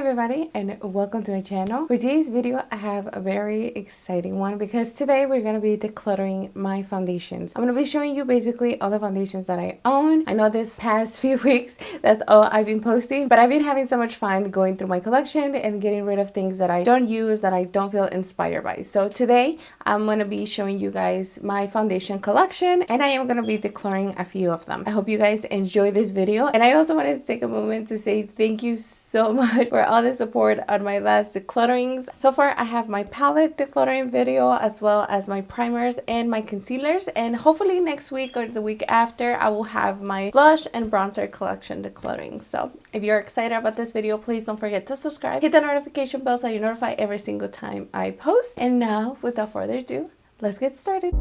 everybody and welcome to my channel. For today's video I have a very exciting one because today we're going to be decluttering my foundations. I'm going to be showing you basically all the foundations that I own. I know this past few weeks that's all I've been posting, but I've been having so much fun going through my collection and getting rid of things that I don't use, that I don't feel inspired by. So today I'm going to be showing you guys my foundation collection and I am going to be decluttering a few of them. I hope you guys enjoy this video, and I also wanted to take a moment to say thank you so much for all the support on my last declutterings. So far I have my palette decluttering video as well as my primers and my concealers, and hopefully next week or the week after I will have my blush and bronzer collection decluttering. So if you're excited about this video, please don't forget to subscribe, hit the notification bell so you're notified every single time I post. And now without further ado, let's get started.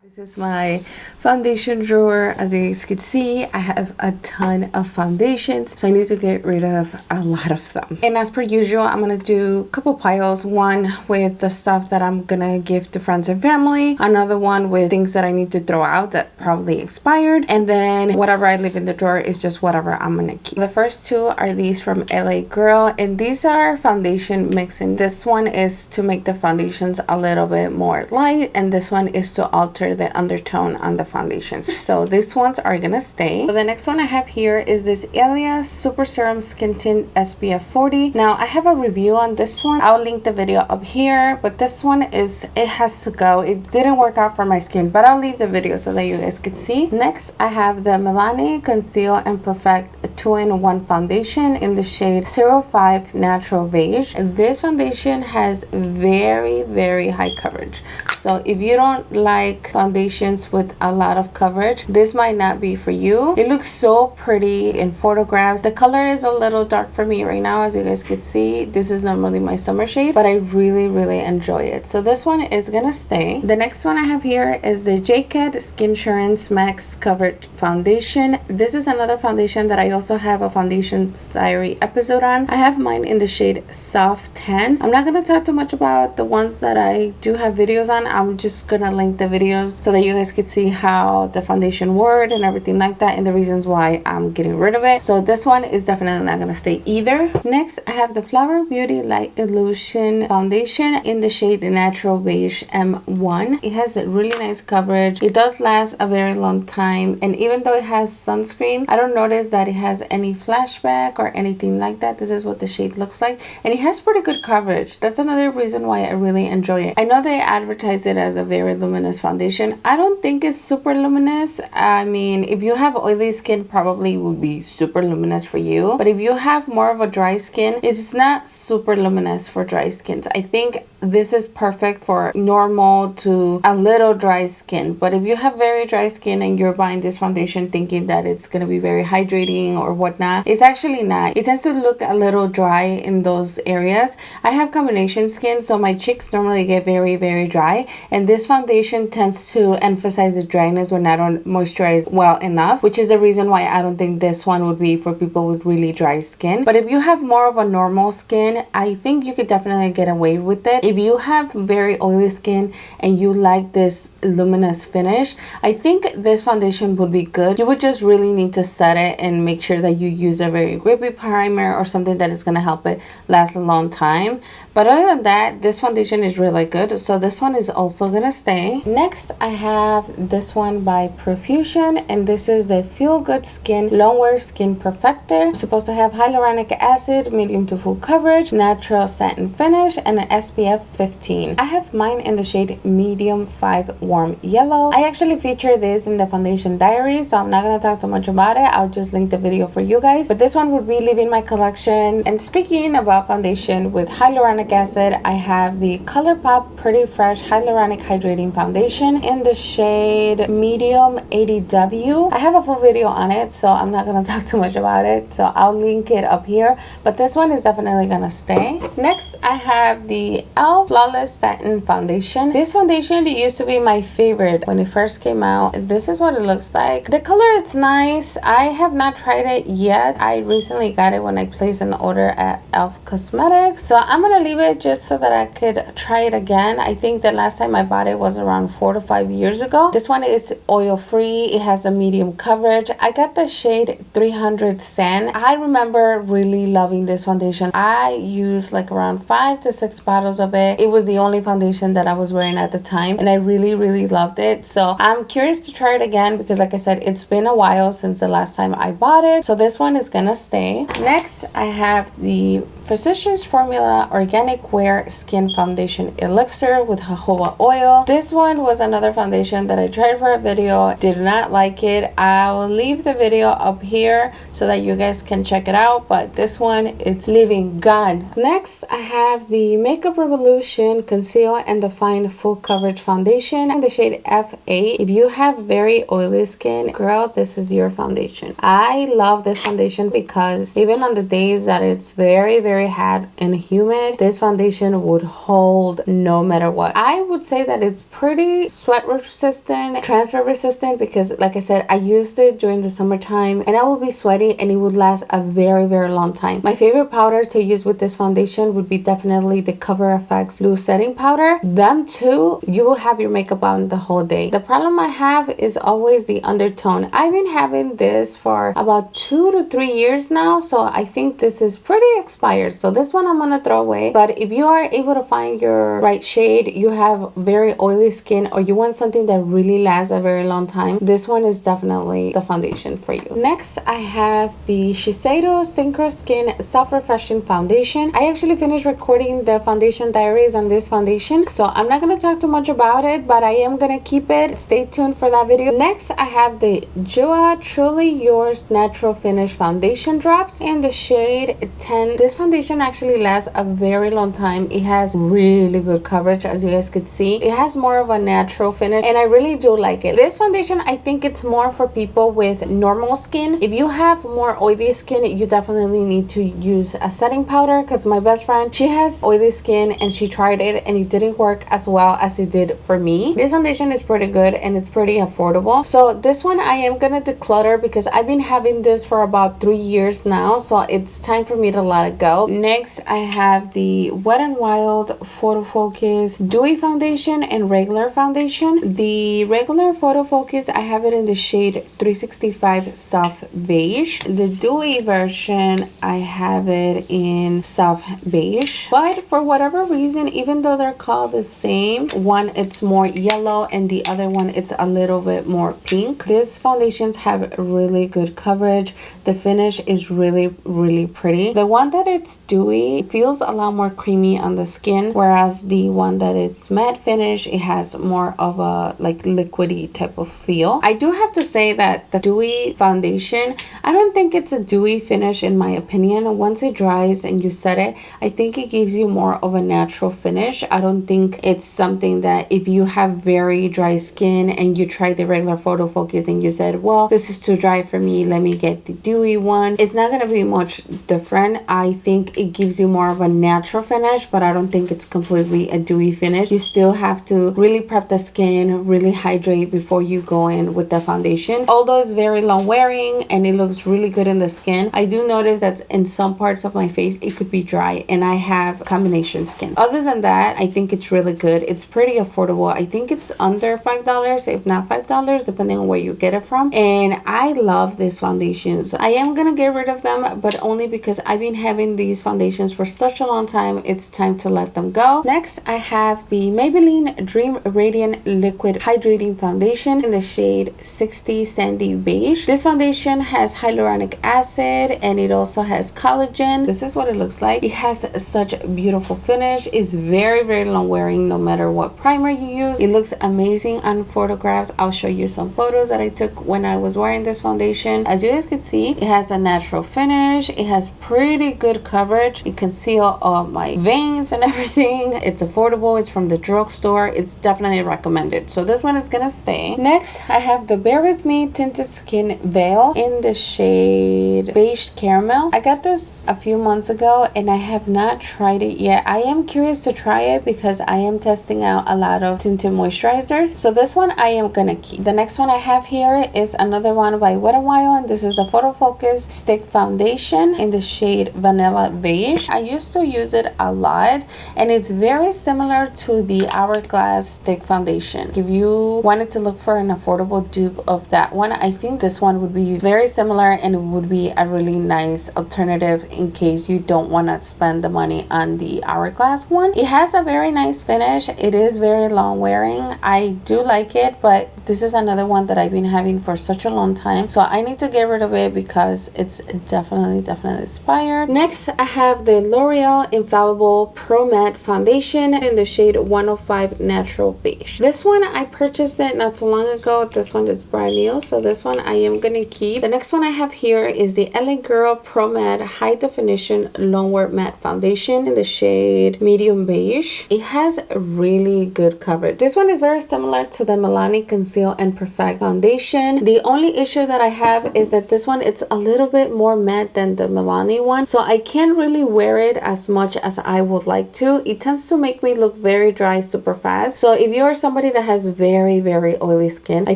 This is my foundation drawer. As you guys can see, I have a ton of foundations, so I need to get rid of a lot of them. And as per usual, I'm gonna do a couple piles, one with the stuff that I'm gonna give to friends and family, another one with things that I need to throw out that probably expired, and then whatever I leave in the drawer is just whatever I'm gonna keep. The first two are these from LA Girl, and these are foundation mixing. This one is to make the foundations a little bit more light, and this one is to alter the undertone on the foundations. So these ones are gonna stay. So the next one I have here is this Elias Super Serum Skin Tint SPF 40. Now I have a review on this one. I'll link the video up here, but this one it has to go. It didn't work out for my skin, but I'll leave the video so that you guys can see. Next I have the Milani Conceal and Perfect 2-in-1 foundation in the shade 05 Natural Beige. This foundation has very high coverage. So if you don't like foundations with a lot of coverage, this might not be for you. It looks so pretty in photographs. The color is a little dark for me right now, as you guys can see. This is normally my summer shade, but I really enjoy it. So this one is gonna stay. The next one I have here is the JCAD Skinsurance Max Coverage Foundation. This is another foundation that I also have a foundation diary episode on. I have mine in the shade Soft Tan. I'm not gonna talk too much about the ones that I do have videos on. I'm just gonna link the videos so that you guys could see how the foundation worked and everything like that, and the reasons why I'm getting rid of it. So this one is definitely not gonna stay either. Next I have the Flower Beauty Light Illusion foundation in the shade Natural Beige M1. It has a really nice coverage. It does last a very long time, and even though it has sunscreen, I don't notice that it has any flashback or anything like that. This is what the shade looks like, and it has pretty good coverage. That's another reason why I really enjoy it. I know they advertise it as a very luminous foundation. I don't think it's super luminous. I mean, if you have oily skin, probably would be super luminous for you, but if you have more of a dry skin, it's not super luminous for dry skins. I think this is perfect for normal to a little dry skin, but if you have very dry skin and you're buying this foundation thinking that it's going to be very hydrating or whatnot, it's actually not. It tends to look a little dry in those areas. I have combination skin, so my cheeks normally get very dry, and this foundation tends to emphasize the dryness when I don't moisturize well enough, which is the reason why I don't think this one would be for people with really dry skin. But if you have more of a normal skin, I think you could definitely get away with it. If you have very oily skin and you like this luminous finish, I think this foundation would be good. You would just really need to set it and make sure that you use a very grippy primer or something that is going to help it last a long time. But other than that, this foundation is really good, so this one is also gonna stay. Next I have this one by Profusion, and this is the Feel Good Skin Longwear Skin Perfector. It's supposed to have hyaluronic acid, medium to full coverage, natural satin finish, and an SPF 15. I have mine in the shade Medium 5 Warm Yellow. I actually feature this in the foundation diary, so I'm not gonna talk too much about it. I'll just link the video for you guys, but this one would be leaving my collection. And speaking about foundation with hyaluronic acid, I have the ColourPop Pretty Fresh Hyaluronic Hydrating Foundation in the shade Medium 80W. I have a full video on it, so I'm not gonna talk too much about it, so I'll link it up here, but this one is definitely gonna stay. Next I have the e.l.f. Flawless Satin Foundation. This foundation used to be my favorite when it first came out. This is what it looks like. The color is nice. I have not tried it yet. I recently got it when I placed an order at e.l.f. Cosmetics, so I'm gonna leave leave it just so that I could try it again. I think the last time I bought it was around 4 to 5 years ago. This one is oil free. It has a medium coverage. I got the shade 300 Sand. I remember really loving this foundation. I used like around 5 to 6 bottles of it. It was the only foundation that I was wearing at the time, and I really loved it. So I'm curious to try it again because, like I said, it's been a while since the last time I bought it. So this one is gonna stay. Next, I have the Physicians Formula Organic Wear Skin Foundation Elixir with jojoba oil. This one was another foundation that I tried for a video. Did not like it. I'll leave the video up here so that you guys can check it out, but this one, it's leaving gone. Next, I have the Makeup Revolution Conceal and Define Full Coverage Foundation in the shade F8. If you have very oily skin, girl, this is your foundation. I love this foundation because even on the days that it's very hot and humid, this foundation would hold no matter what. I would say that it's pretty sweat resistant, transfer resistant, because like I said, I used it during the summertime and I would be sweaty and it would last a very long time. My favorite powder to use with this foundation would be definitely the Cover FX Loose Setting Powder. Them two, you will have your makeup on the whole day. The problem I have is always the undertone. I've been having this for about 2 to 3 years now, so I think this is pretty expired. So this one I'm gonna throw away. But if you are able to find your right shade, you have very oily skin, or you want something that really lasts a very long time, this one is definitely the foundation for you. Next, I have the Shiseido Synchro Skin Self Refreshing Foundation. I actually finished recording the foundation diaries on this foundation, so I'm not gonna talk too much about it, but I am gonna keep it. Stay tuned for that video. Next, I have the Jua Truly Yours Natural Finish Foundation Drops in the shade 10. This foundation actually lasts a very long time. It has really good coverage, as you guys could see. It has more of a natural finish and I really do like it. This foundation, I think it's more for people with normal skin. If you have more oily skin, you definitely need to use a setting powder, because my best friend, she has oily skin and she tried it and it didn't work as well as it did for me. This foundation is pretty good and it's pretty affordable. So this one I am gonna declutter because I've been having this for about 3 years now, so it's time for me to let it go. Next, I have the Wet n Wild Photo Focus Dewy Foundation and regular foundation. The regular Photo Focus, I have it in the shade 365 Soft Beige. The Dewy version, I have it in Soft Beige. But for whatever reason, even though they're called the same, one it's more yellow and the other one it's a little bit more pink. These foundations have really good coverage. The finish is really pretty. The one that it's dewy feels a lot more creamy on the skin, whereas the one that it's matte finish, it has more of a like liquidy type of feel. I do have to say that the dewy foundation, I don't think it's a dewy finish in my opinion. Once it dries and you set it, I think it gives you more of a natural finish. I don't think it's something that if you have very dry skin and you try the regular Photo Focus and you said, well, this is too dry for me, let me get the dewy one, it's not going to be much different. I think it gives you more of a natural finish, but I don't think it's completely a dewy finish. You still have to really prep the skin, really hydrate before you go in with the foundation. Although it's very long wearing and it looks really good in the skin, I do notice that in some parts of my face it could be dry and I have combination skin. Other than that, I think it's really good. It's pretty affordable. I think it's under $5, if not $5, depending on where you get it from. And I love these foundations. I am gonna get rid of them, but only because I've been having these foundations for such a long time. It's time to let them go. Next, I have the Maybelline Dream Radiant Liquid Hydrating Foundation in the shade 60 Sandy Beige. This foundation has hyaluronic acid and it also has collagen. This is what it looks like. It has such a beautiful finish. It's very long wearing no matter what primer you use. It looks amazing on photographs. I'll show you some photos that I took when I was wearing this foundation. As you guys can see, it has a natural finish. It has pretty good coverage. It conceals all my veins and everything. It's affordable. It's from the drugstore. It's definitely recommended. So this one is gonna stay. Next, I have the Bare With Me Tinted Skin Veil in the shade Beige Caramel. I got this a few months ago and I have not tried it yet. I am curious to try it because I am testing out a lot of tinted moisturizers. So this one I am gonna keep. The next one I have here is another one by Wet n Wild, and this is the Photo Focus Stick Foundation in the shade Vanilla Beige. I used to use it a lot, and it's very similar to the Hourglass Stick Foundation. If you wanted to look for an affordable dupe of that one, I think this one would be very similar, and it would be a really nice alternative in case you don't want to spend the money on the Hourglass one. It has a very nice finish. It is very long wearing. I do like it, but this is another one that I've been having for such a long time, so I need to get rid of it because it's definitely expired. Next, I have the L'Oreal Infallible Pro Matte Foundation in the shade 105 Natural Beige. This one, I purchased it not too long ago. This one is brand new, so this one I am gonna keep. The next one I have here is the LA Girl Pro Matte High Definition Longwear Matte Foundation in the shade Medium Beige. It has really good coverage. This one is very similar to the Milani Conceal and Perfect Foundation. The only issue that I have is that this one, it's a little bit more matte than the Milani one, so I can't really wear it as much as I would like to. It tends to make me look very dry super fast. So if you are somebody that has very oily skin, I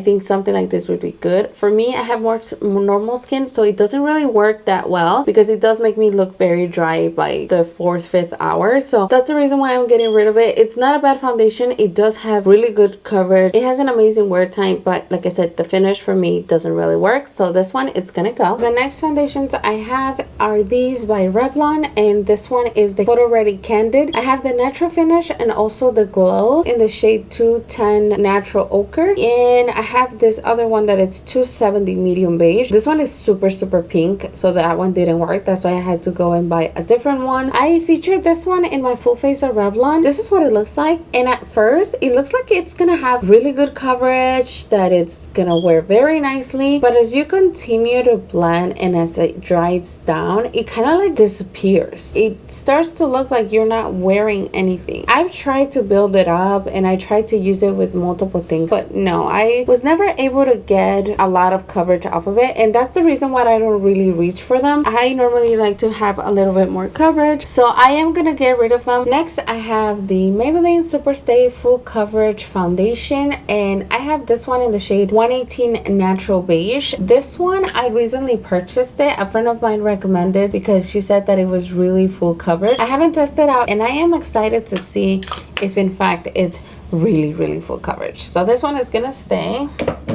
think something like this would be good. For me, I have more normal skin, so it doesn't really work that well because it does make me look very dry by the 4th, 5th hour. So that's the reason why I'm getting rid of it. It's not a bad foundation. It does have really good coverage. It has an amazing wear time, but like I said, the finish for me doesn't really work. So this one, it's gonna go. The next foundations I have are these by Revlon, and this one is the Photo Ready Candid. I have the natural finish and also the glow in the shade 210 Natural Ochre, and I have this other one that it's 270 Medium Beige. This one is super pink, so that one didn't work. That's why I had to go and buy a different one. I featured this one in my full face of Revlon. This is what it looks like, and at first it looks like it's gonna have really good coverage, that it's gonna wear very nicely, but as you continue to blend and as it dries down, it kind of like disappears. It starts to look like you're not wearing anything. I've tried to build it up and I tried to use it with multiple things, but no, I was never able to get a lot of coverage off of it, and that's the reason why I don't really reach for them. I normally like to have a little bit more coverage, so I am gonna get rid of them. Next, I have the Maybelline Superstay Full Coverage Foundation, and I have this one in the shade 118 Natural Beige. This one, I recently purchased it. A friend of mine recommended because she said that it was really full coverage. I haven't tested out, and I am excited to see if in fact it's really full coverage. So this one is gonna stay.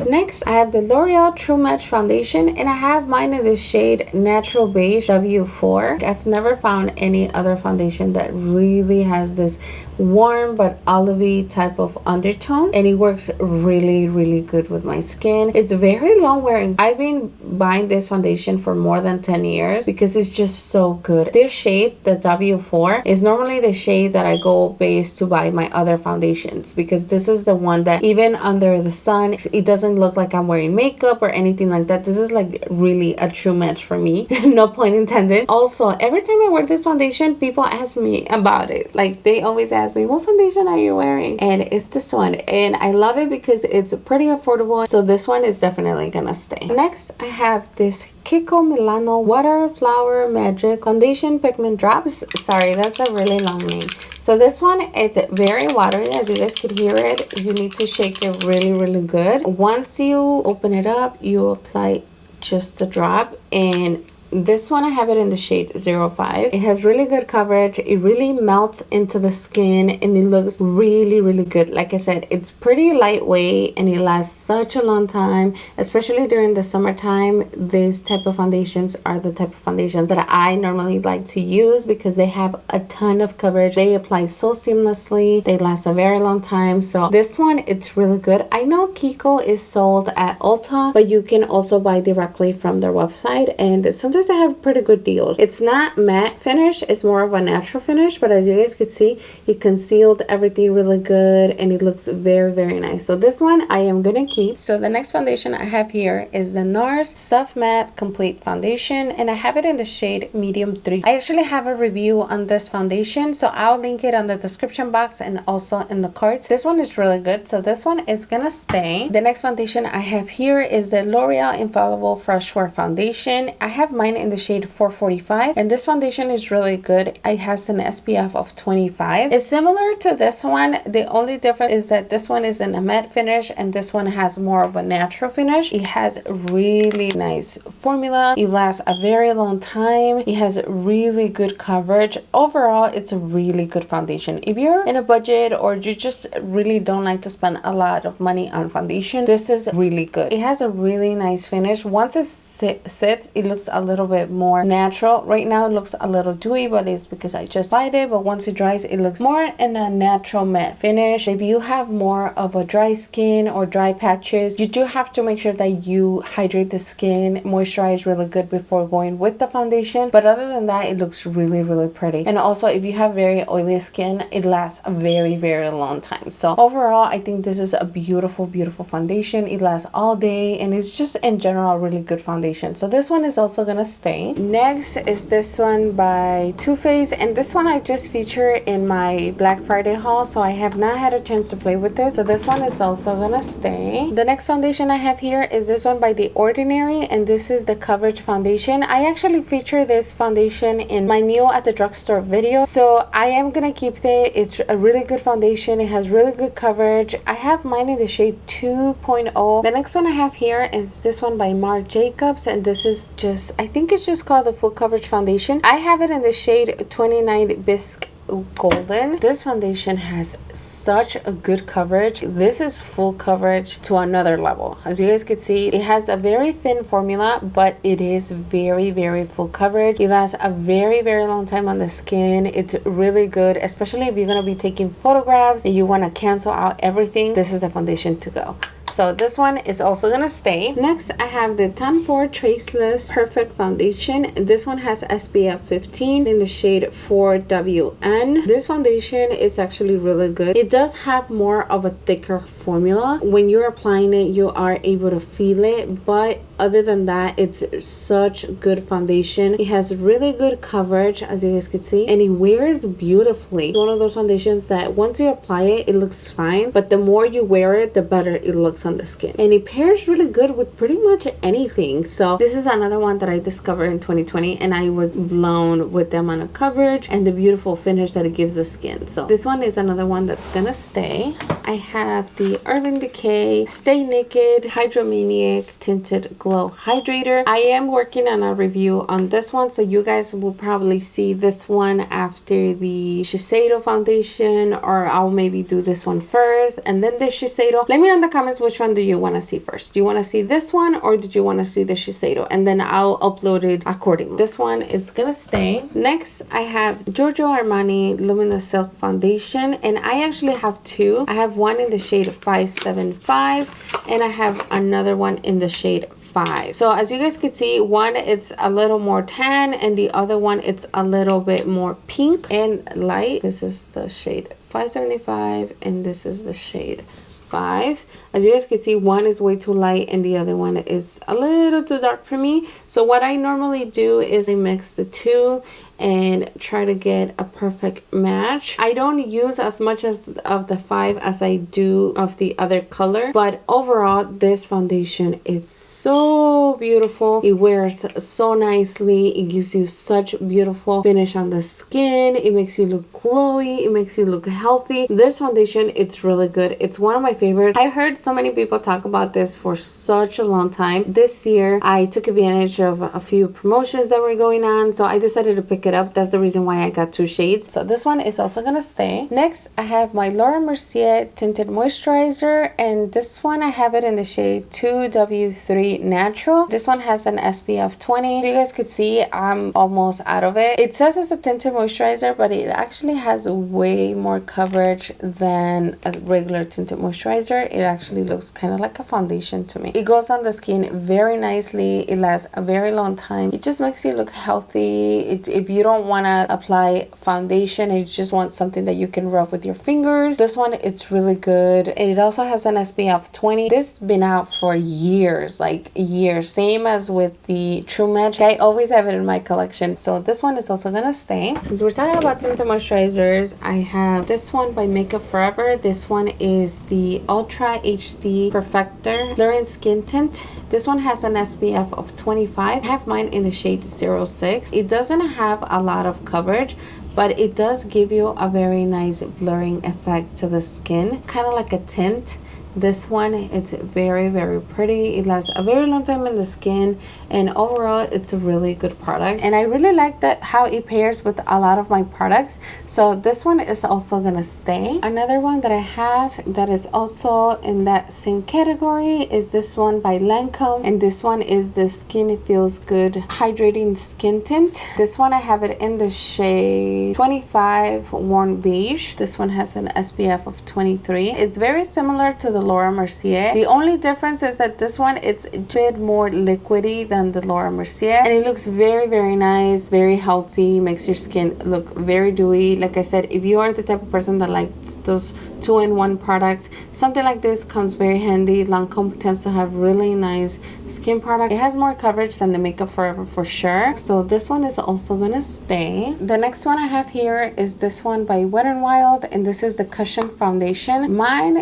Next, I have the L'Oreal True Match Foundation, and I have mine in the shade Natural Beige W4. I've never found any other foundation that really has this warm but olivey type of undertone, and it works really good with my skin. It's very long wearing. I've been buying this foundation for more than 10 years because it's just so good. This shade, the W4, is normally the shade that I go base to buy my other foundations, because this is the one that even under the sun, it doesn't look like I'm wearing makeup or anything like that. This is like really a true match for me. No pun intended. Also, every time I wear this foundation, people ask me about it. Like, they always ask me, what foundation are you wearing? And it's this one, and I love it because it's pretty affordable, so this one is definitely gonna stay. Next, I have this Kiko Milano Water Flower Magic Foundation Pigment Drops. Sorry, that's a really long name. So this one, it's very watery. As you guys could hear it, you need to shake it really good. Once you open it up, you apply just a drop, and this one I have it in the shade 05. It has really good coverage. It really melts into the skin, and it looks really good. Like I said, it's pretty lightweight and it lasts such a long time, especially during the summertime. These type of foundations are the type of foundations that I normally like to use because they have a ton of coverage. They apply so seamlessly. They last a very long time. So this one, it's really good. I know Kiko is sold at Ulta, but you can also buy directly from their website, and sometimes they have pretty good deals. It's not matte finish, it's more of a natural finish, but as you guys could see, it concealed everything really good and it looks very nice. So this one I am gonna keep. So the next foundation I have here is the NARS Soft Matte Complete Foundation, and I have it in the shade Medium 3. I actually have a review on this foundation, so I'll link it on the description box and also in the cards. This one is really good, so this one is gonna stay. The next foundation I have here is the L'Oreal Infallible Fresh Wear Foundation. I have mine mine in the shade 445, and this foundation is really good. It has an SPF of 25. It's similar to this one. The only difference is that this one is in a matte finish and this one has more of a natural finish. It has really nice formula. It lasts a very long time. It has really good coverage. Overall, it's a really good foundation. If you're in a budget or you just really don't like to spend a lot of money on foundation, this is really good. It has a really nice finish. Once it sits, it looks a little bit more natural. Right now it looks a little dewy, but it's because I just applied it. But once it dries, it looks more in a natural matte finish. If you have more of a dry skin or dry patches, you do have to make sure that you hydrate the skin, moisturize really good before going with the foundation. But other than that, it looks really, really pretty. And also, if you have very oily skin, it lasts a very, very long time. So overall, I think this is a beautiful, beautiful foundation. It lasts all day and it's just in general a really good foundation. So this one is also gonna stay. Next is this one by Too Faced, and this one I just featured in my Black Friday haul, so I have not had a chance to play with this. So this one is also gonna stay. The next foundation I have here is this one by The Ordinary, and this is the Coverage Foundation. I actually featured this foundation in my new at the drugstore video, so I am gonna keep it. It's a really good foundation. It has really good coverage. I have mine in the shade 2.0. The next one I have here is this one by Marc Jacobs, and this is just, I think it's just called the Full Coverage Foundation. I have it in the shade 29 Bisque Golden. This foundation has such a good coverage. This is full coverage to another level. As you guys can see, it has a very thin formula, but it is very, very full coverage. It lasts a very, very long time on the skin. It's really good, especially if you're going to be taking photographs and you want to cancel out everything. This is a foundation to go. So this one is also gonna stay. Next, I have the Tom Ford Traceless Perfect Foundation. This one has SPF 15 in the shade 4WN. This foundation is actually really good. It does have more of a thicker formula. When you're applying it, you are able to feel it, but other than that, it's such good foundation. It has really good coverage, as you guys can see, and it wears beautifully. It's one of those foundations that once you apply it, it looks fine, but the more you wear it, the better it looks on the skin. And it pairs really good with pretty much anything. So this is another one that I discovered in 2020, and I was blown with the amount of coverage and the beautiful finish that it gives the skin. So this one is another one that's gonna stay. I have the Urban Decay Stay Naked Hydromaniac Tinted Glow Hydrator. I am working on a review on this one, so you guys will probably see this one after the Shiseido foundation, or I'll maybe do this one first and then the Shiseido. Let me know in the comments which one do you want to see first. Do you want to see this one or did you want to see the Shiseido? And then I'll upload it accordingly. This one is gonna stay. Next, I have Giorgio Armani Luminous Silk Foundation, and I actually have two. I have one in the shade 575 and I have another one in the shade 5. So as you guys can see, one it's a little more tan and the other one it's a little bit more pink and light. This is the shade 575 and this is the shade 5. As you guys can see, one is way too light and the other one is a little too dark for me. So what I normally do is I mix the two and try to get a perfect match. I don't use as much as of the 5 as I do of the other color, but overall this foundation is so beautiful. It wears so nicely. It gives you such beautiful finish on the skin. It makes you look glowy. It makes you look healthy. This foundation, it's really good. It's one of my favorites. I heard so many people talk about this for such a long time. This year I took advantage of a few promotions that were going on, so I decided to pick it up. That's the reason why I got two shades. So this one is also gonna stay. Next, I have my Laura Mercier Tinted Moisturizer, and this one I have it in the shade 2W3 Natural. This one has an SPF 20. As you guys could see, I'm almost out of it. It says it's a tinted moisturizer, but it actually has way more coverage than a regular tinted moisturizer. It actually looks kind of like a foundation to me. It goes on the skin very nicely. It lasts a very long time. It just makes you look healthy. If you you don't want to apply foundation and you just want something that you can rub with your fingers, this one, it's really good. And it also has an SPF 20. This has been out for years, like years, same as with the True Magic. I always have it in my collection, so this one is also gonna stay. Since we're talking about tinted moisturizers, I have this one by Makeup Forever. This one is the Ultra HD Perfector Blurring Skin Tint. This one has an SPF of 25. I have mine in the shade 06. It doesn't have a lot of coverage, but it does give you a very nice blurring effect to the skin, kind of like a tint. This one, it's very, very pretty. It lasts a very long time in the skin, and overall it's a really good product, and I really like that how it pairs with a lot of my products. So this one is also gonna stay. Another one that I have that is also in that same category is this one by Lancome, and this one is the Skin Feels Good Hydrating Skin Tint. This one I have it in the shade 25 Warm Beige. This one has an SPF of 23. It's very similar to the Laura Mercier. The only difference is that this one, it's a bit more liquidy than the Laura Mercier, and it looks very, very nice, very healthy, makes your skin look very dewy. Like I said, if you are the type of person that likes those 2-in-1 products, something like this comes very handy. Lancome tends to have really nice skin product. It has more coverage than the Makeup Forever for sure, so this one is also gonna stay. The next one I have here is this one by Wet n Wild, and this is the Cushion Foundation. Mine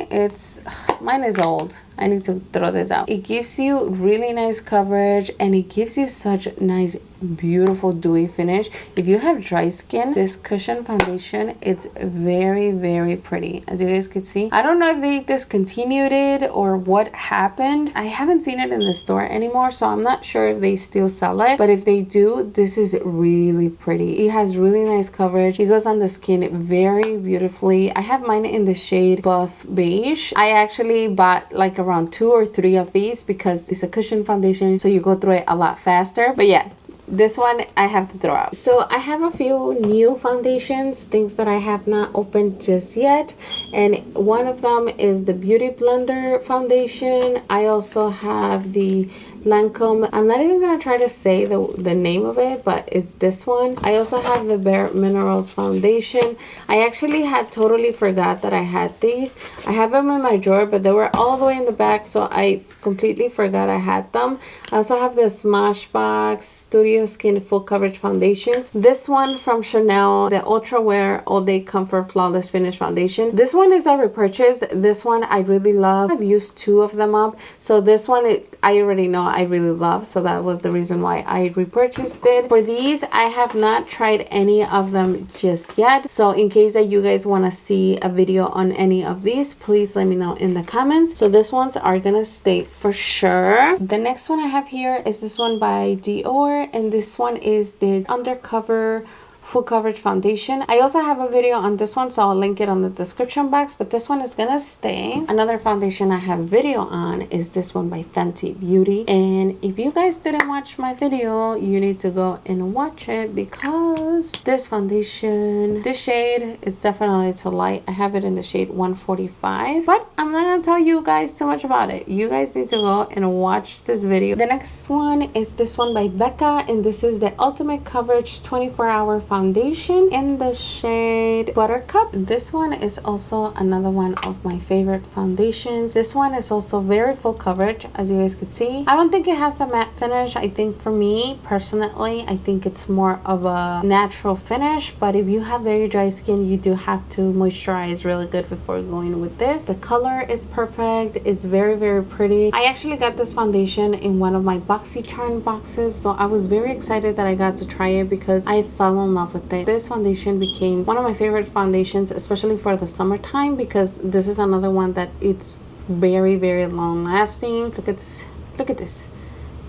is old. I need to throw this out. It gives you really nice coverage, and it gives you such nice, beautiful dewy finish. If you have dry skin, this Cushion Foundation, it's very, very pretty, as you guys can see. I don't know if they discontinued it or what happened. I haven't seen it in the store anymore, so I'm not sure if they still sell it, but if they do, this is really pretty. It has really nice coverage. It goes on the skin very beautifully. I have mine in the shade Buff Beige. I actually bought like around 2 or 3 of these because it's a cushion foundation, so you go through it a lot faster. But yeah, this one I have to throw out. So I have a few new foundations, things that I have not opened just yet, and one of them is the Beauty Blender foundation. I also have the Lancome. I'm not even gonna try to say the name of it, but it's this one. I also have the Bare Minerals foundation. I actually had totally forgot that I had these. I have them in my drawer, but they were all the way in the back, so I completely forgot I had them. I also have the Smashbox Studio Skin Full Coverage foundations. This one from Chanel, the Ultra Wear All Day Comfort Flawless Finish foundation. This one is a repurchase. This one I really love. I've used 2 of them up, so this one I already know I really love, so that was the reason why I repurchased it. For these, I have not tried any of them just yet, so in case that you guys want to see a video on any of these, please let me know in the comments. So these ones are gonna stay for sure. The next one I have here is this one by Dior, and this one is the Undercover Full Coverage foundation. I also have a video on this one, so I'll link it on the description box, but this one is gonna stay. Another foundation I have a video on is this one by Fenty Beauty, and if you guys didn't watch my video, you need to go and watch it because this foundation, this shade is definitely too light. I have it in the shade 145, but I'm not gonna tell you guys too much about it. You guys need to go and watch this video. The next one is this one by Becca, and this is the Ultimate Coverage 24-Hour Foundation in the shade Buttercup. This one is also another one of my favorite foundations. This one is also very full coverage, as you guys can see. I don't think it has a matte finish. I think for me personally, I think it's more of a natural finish, but if you have very dry skin, you do have to moisturize really good before going with this. The color is perfect. It's very, very pretty. I actually got this foundation in one of my BoxyCharm boxes, so I was very excited that I got to try it because I fell in love with it. This foundation became one of my favorite foundations, especially for the summertime, because this is another one that it's very, very long lasting. Look at this. Look at this.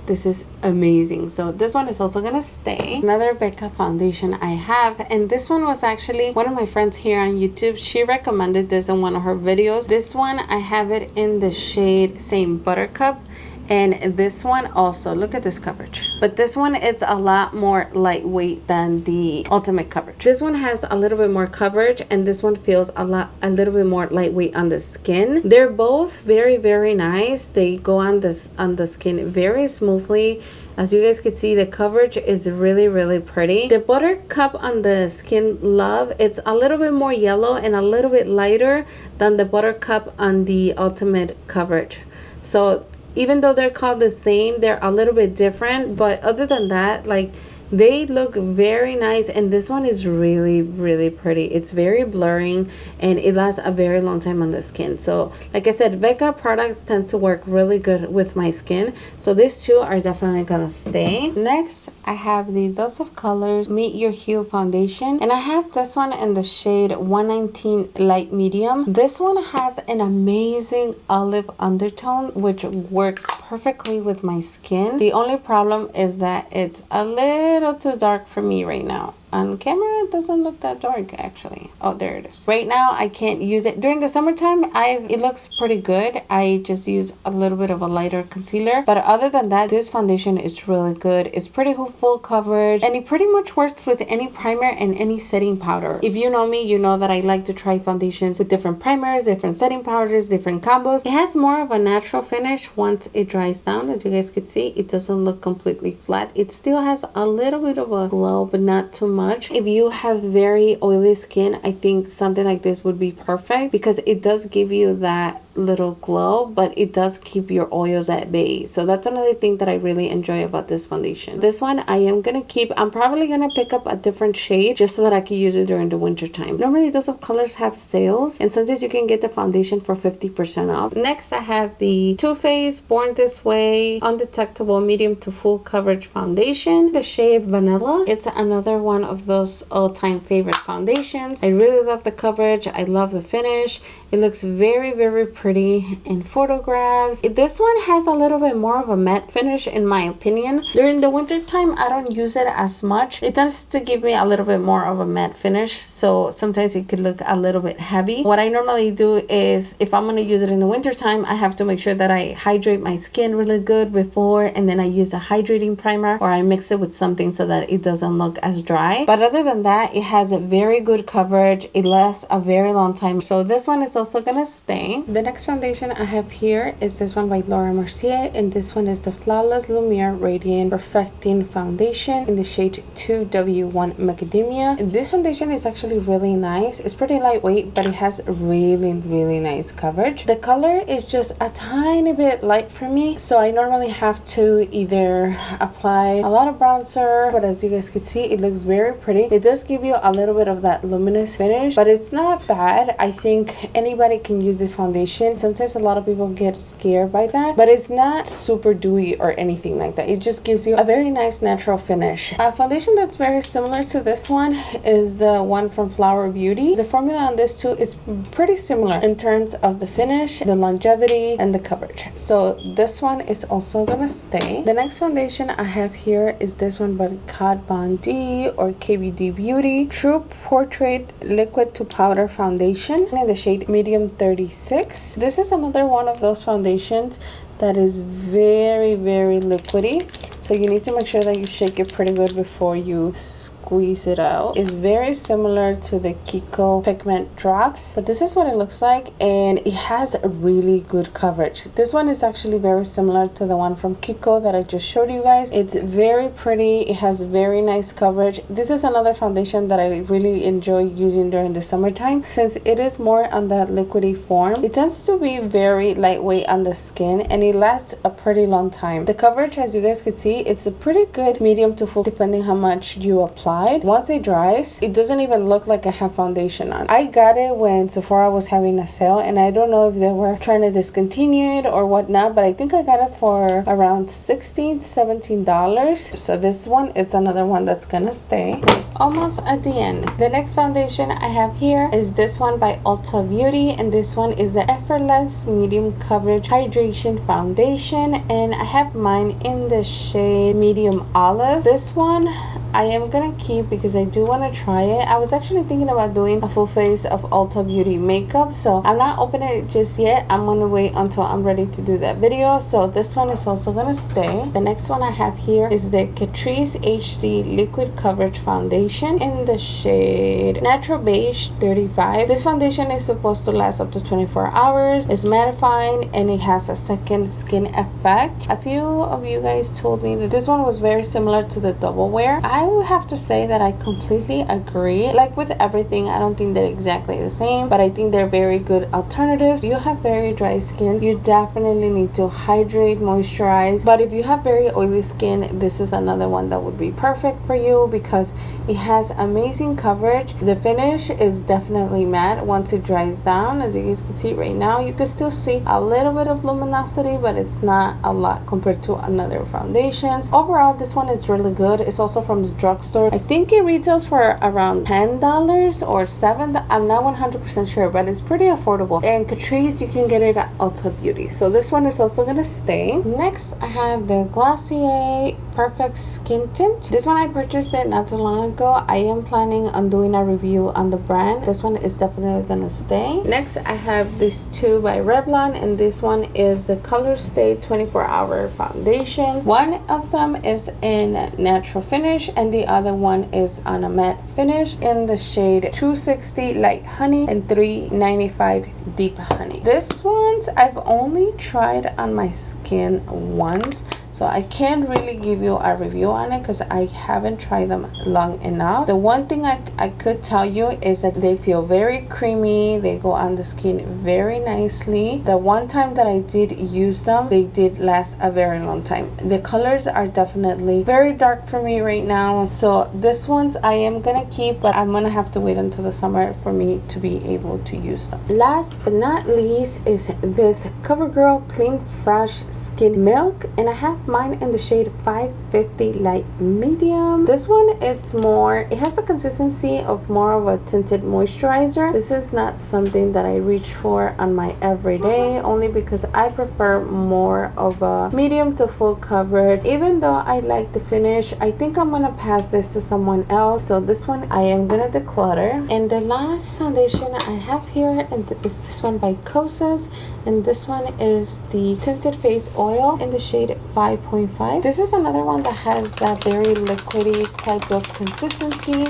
This is amazing. So this one is also gonna stay. Another Becca foundation I have, and this one was actually one of my friends here on YouTube. She recommended this in one of her videos. This one, I have it in the shade same Buttercup, and this one also, look at this coverage, but this one is a lot more lightweight than the Ultimate Coverage. This one has a little bit more coverage, and this one feels a little bit more lightweight on the skin. They're both very, very nice. They go on the skin very smoothly. As you guys can see, the coverage is really pretty. The Buttercup on the Skin Love, it's a little bit more yellow and a little bit lighter than the Buttercup on the Ultimate Coverage. So even though they're called the same, they're a little bit different, but other than that, like, they look very nice, and this one is really pretty. It's very blurring and it lasts a very long time on the skin. So like I said, Becca products tend to work really good with my skin, so these two are definitely gonna stay. Next, I have the Dose of Colors Meet Your Hue foundation, and I have this one in the shade 119 light medium. This one has an amazing olive undertone which works perfectly with my skin. The only problem is that it's a little too dark for me right now. On camera, it doesn't look that dark actually. Oh, there it is. Right now, I can't use it. During the summertime, it looks pretty good. I just use a little bit of a lighter concealer. But other than that, this foundation is really good. It's pretty full coverage, and it pretty much works with any primer and any setting powder. If you know me, you know that I like to try foundations with different primers, different setting powders, different combos. It has more of a natural finish once it dries down. As you guys can see, it doesn't look completely flat. It still has a little bit of a glow, but not too much. If you have very oily skin, I think something like this would be perfect because it does give you that little glow, but it does keep your oils at bay. So that's another thing that I really enjoy about this foundation. This one I am gonna keep. I'm probably gonna pick up a different shade just so that I can use it during the winter time. Normally Dose of Colors have sales, and sometimes you can get the foundation for 50% off. Next, I have the Too Faced Born This Way Undetectable Medium to Full Coverage Foundation, the shade Vanilla. It's another one of those all-time favorite foundations. I really love the coverage. I love the finish. It looks very pretty in photographs. This one has a little bit more of a matte finish in my opinion. During the winter time, I don't use it as much. It tends to give me a little bit more of a matte finish, so sometimes it could look a little bit heavy. What I normally do is, if I'm going to use it in the winter time, I have to make sure that I hydrate my skin really good before, and then I use a hydrating primer, or I mix it with something so that it doesn't look as dry. But other than that, it has a very good coverage. It lasts a very long time, so this one is also gonna stay. The next foundation I have here is this one by Laura Mercier, and this one is the Flawless Lumiere Radiant Perfecting Foundation in the shade 2W1 Macadamia. This foundation is actually really nice. It's pretty lightweight, but it has really nice coverage. The color is just a tiny bit light for me, so I normally have to either apply a lot of bronzer, but as you guys can see, it looks very pretty. It does give you a little bit of that luminous finish, but it's not bad. I think anybody can use this foundation. Sometimes a lot of people get scared by that, but it's not super dewy or anything like that. It just gives you a very nice natural finish. A foundation that's very similar to this one is the one from Flower Beauty. The formula on this too is pretty similar in terms of the finish, the longevity, and the coverage. So this one is also gonna stay. The next foundation I have here is this one by Kat Von D or KBD Beauty True Portrait Liquid to Powder Foundation in the shade Medium 36. This is another one of those foundations that is very liquidy, so you need to make sure that you shake it pretty good before you squeeze it out. It's very similar to the Kiko Pigment Drops, but this is what it looks like, and it has a really good coverage. This one is actually very similar to the one from Kiko that I just showed you guys. It's very pretty. It has very nice coverage. This is another foundation that I really enjoy using during the summertime since it is more on that liquidy form. It tends to be very lightweight on the skin, and it lasts a pretty long time. The coverage, as you guys can see, it's a pretty good medium to full depending how much you apply. Once it dries, it doesn't even look like I have foundation on. I got it when Sephora was having a sale, and I don't know if they were trying to discontinue it or whatnot, but I think I got it for around $16-17. So this one, it's another one that's gonna stay. Almost at the end. The next foundation I have here is this one by Ulta Beauty, and this one is the Effortless Medium Coverage Hydration Foundation, and I have mine in the shade Medium Olive. This one I am gonna keep because I do want to try it. I was actually thinking about doing a full face of Ulta Beauty makeup, so I'm not opening it just yet. I'm gonna wait until I'm ready to do that video. So this one is also gonna stay. The next one I have here is the Catrice HD Liquid Coverage Foundation in the shade Natural Beige 35. This foundation is supposed to last up to 24 hours. It's mattifying and it has a second skin effect. A few of you guys told me that this one was very similar to the Double Wear. I would have to say that I completely agree. Like with everything, I don't think they're exactly the same, but I think they're very good alternatives. If you have very dry skin, you definitely need to hydrate, moisturize. But if you have very oily skin, this is another one that would be perfect for you because it has amazing coverage. The finish is definitely matte once it dries down. As you guys can see right now, you can still see a little bit of luminosity, but it's not a lot compared to another foundations. Overall, this one is really good. It's also from the drugstore. I think it retails for around $10 or $7. I'm not 100% sure, but it's pretty affordable. And Catrice, you can get it at Ulta Beauty. So this one is also gonna stay. Next, I have the Glossier Perfect Skin Tint. This one I purchased it not too long ago. I am planning on doing a review on the brand. This one is definitely gonna stay. Next, I have this two by Revlon, and this one is the Color Stay 24-Hour Foundation. One of them is in natural finish and the other one is on a matte finish in the shade 260 Light Honey and 395 Deep Honey. This ones I've only tried on my skin once, so I can't really give you a review on it because I haven't tried them long enough. The one thing I could tell you is that they feel very creamy. They go on the skin very nicely. The one time that I did use them, they did last a very long time. The colors are definitely very dark for me right now, so this ones I am gonna keep, but I'm gonna have to wait until the summer for me to be able to use them. Last but not least is this Covergirl Clean Fresh Skin Milk, and I have mine in the shade 550 Light Medium. This one, it has the consistency of more of a tinted moisturizer. This is not something that I reach for on my everyday, only because I prefer more of a medium to full coverage. Even though I like the finish, I think I'm gonna pass this to someone else. So this one I am gonna declutter. And the last foundation I have here is this one by Kosas, and this one is the Tinted Face Oil in the shade 5.5. This is another one that has that very liquidy type of consistency.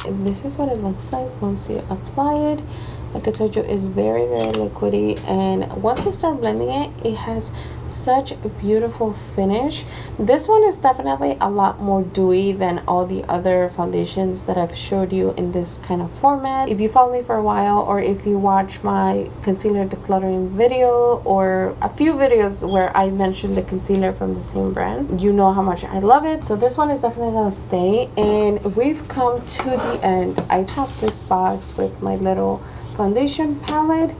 And this is what it looks like once you apply it. Like I told you, it's very liquidy, and once you start blending it, it has such a beautiful finish. This one is definitely a lot more dewy than all the other foundations that I've showed you in this kind of format. If you follow me for a while, or if you watch my concealer decluttering video or a few videos where I mentioned the concealer from the same brand, you know how much I love it. So this one is definitely gonna stay. And we've come to the end. I have this box with my little foundation palette,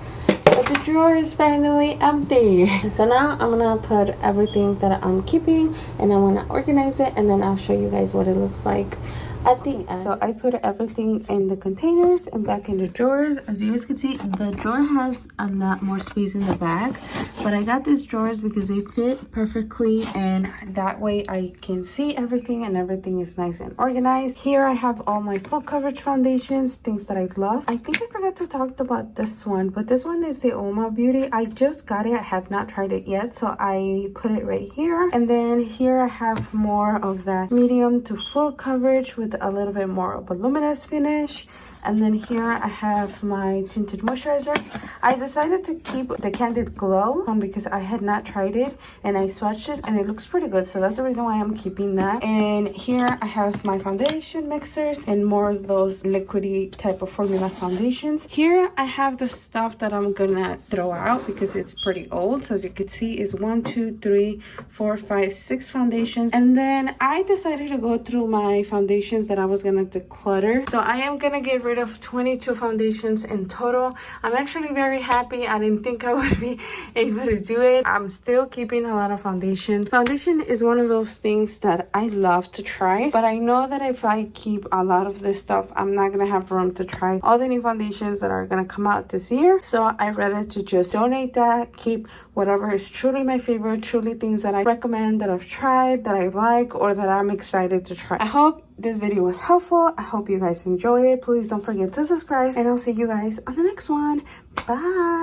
but the drawer is finally empty. So now I'm gonna put everything that I'm keeping and I'm gonna organize it, and then I'll show you guys what it looks like at the end. So I put everything in the containers and back in the drawers. As you guys can see, the drawer has a lot more space in the back, but I got these drawers because they fit perfectly, and that way I can see everything and everything is nice and organized. Here I have all my full coverage foundations, things that I love. I think I forgot to talk about this one, but this one is the Oma Beauty. I just got it. I have not tried it yet, so I put it right here. And then here I have more of that medium to full coverage with a little bit more of a luminous finish. And then here I have my tinted moisturizers. I decided to keep the Candid Glow because I had not tried it, and I swatched it and it looks pretty good, so that's the reason why I'm keeping that. And here I have my foundation mixers and more of those liquidy type of formula foundations. Here I have the stuff that I'm gonna throw out because it's pretty old. So as you can see, is 1, 2, 3, 4, 5, 6 foundations. And then I decided to go through my foundations that I was gonna declutter. So I am gonna get rid of 22 foundations in total. I'm actually very happy. I didn't think I would be able to do it. I'm still keeping a lot of foundation. Foundation is one of those things that I love to try, but I know that if I keep a lot of this stuff, I'm not gonna have room to try all the new foundations that are gonna come out this year. So I'd rather to just donate that, keep whatever is truly my favorite, truly things that I recommend, that I've tried, that I like, or that I'm excited to try. I hope this video was helpful. I hope you guys enjoy it. Please don't forget to subscribe, and I'll see you guys on the next one. Bye.